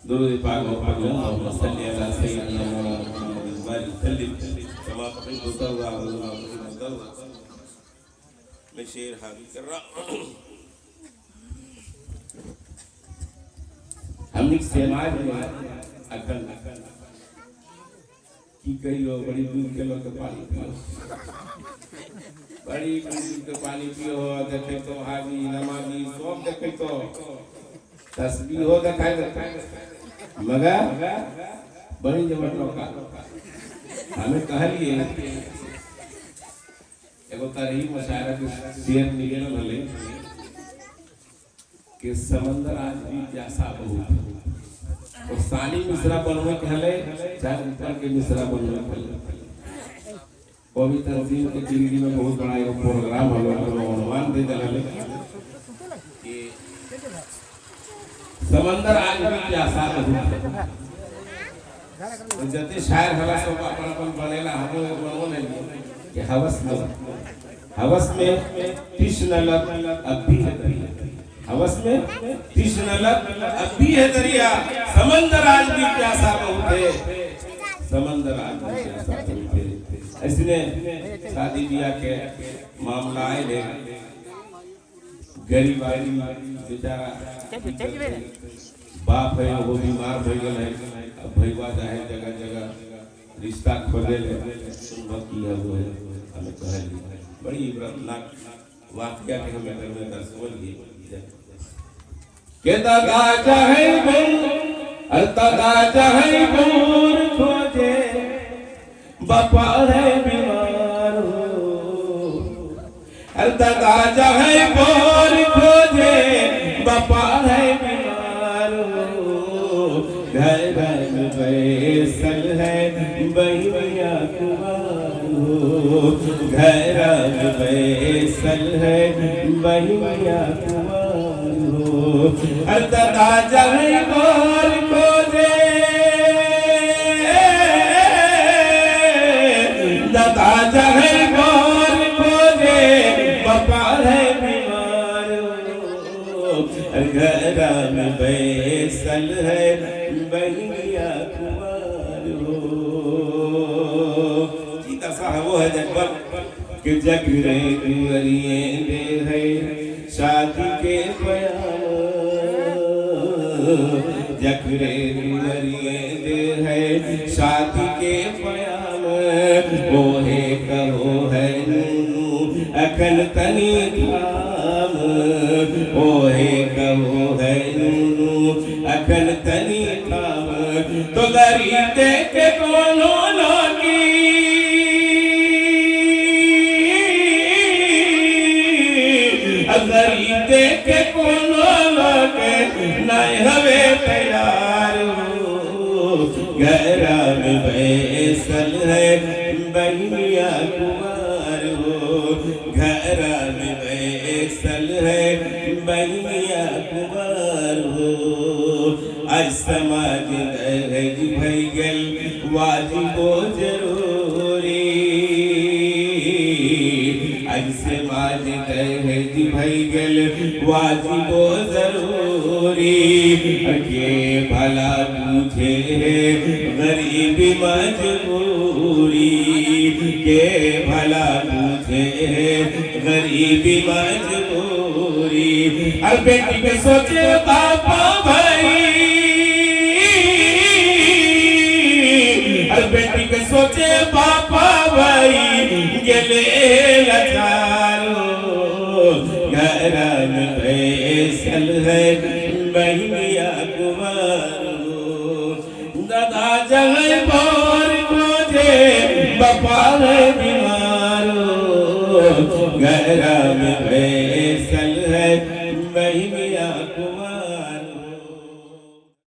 दुरूद पाक और अल्लाहुम्मा सल्ली अला सय्यिदिना मुहम्मद व सल्लिम कमा क़दरत व मैं शेर हावी कर रहा हमने समाज में अकल की कहियो बड़ी दूर के लोग पानी पियो बड़ी दूर के पानी पियो देखे तो हावी नमाजी सब देखे तो तस्बीह हो देखाए मगर बड़ी जबर लोका हमें कहलिए एगो तारीफ मुशायरा के शेर निकल भले कि समंदर आज भी प्यासा बहुत और सानी मिश्रा बनवे के हले चाहे ऊपर के मिश्रा बनवे के हले कवि तंजीम के दिल्ली में बहुत बड़ा एक प्रोग्राम हलो अनुमान दे दले कि समंदर आज भी प्यासा बहुत है जते शायर हला सब अपन अपन बनेला हम बनवो नहीं कि हवस में कृष्ण लग अब भी है हवस में कृष्ण लग अब भी है दरिया समंदर आज भी प्यासा बहुत है समंदर आज भी प्यासा बहुत है इसने शादी ब्याह के मामला आए ले गरीब आदमी बेचारा बाप है वो बीमार हो गए है अब भईवा जाए जगह जगह रिश्ता खोजे ले सुनबकी है वो है हमें कहली बड़ी इब्रतनाक वाकया के हमें घर में दर्शन की के दादा चाहे गुण दादा चाहे गुण खोजे बापा है बीमार हो दादा चाहे गुण खोजे बापा है बीमार हो घर घर में बैसल है बहिया कुमार हो घर में बैसल है बहिया कुमार हो दादा चाहे गुण खोजे दादा चाहे गुण खोजे बापा है बीमार हो घर में बैसल है बहिया कुमार हो की दशा है वो है जगबल कि जगरे कुंवरिये दे है शादी के बयान जगरे कुंवरिये दे है शादी के बयान वो है कहो है नूनू अखन तनी धाम वो है कहो है नूनू अखन तनी धाम तो गरी देख के कोनो लोगी गरी देख के कोनो लोग नहीं हवे तैयार हो गहरा में बैसल है बहिया कुमार हो घरा में बैसल है बहिया कुमार हो आज समाज दहेज भई गल वाजिबो जरूरी आज समाज दहेज भई गल वाजिबो जरूरी के भला पूछे गरीबी मजबूरी के भला पूछे गरीबी मजबूरी हर बेटी पे सोचे पापा भाई हर बेटी पे सोचे पापा भाई गले लचारो घरा में बैसल है बहिया कुमारो दादा जगह पर खोजे बापा है बीमारो घरा में बैसल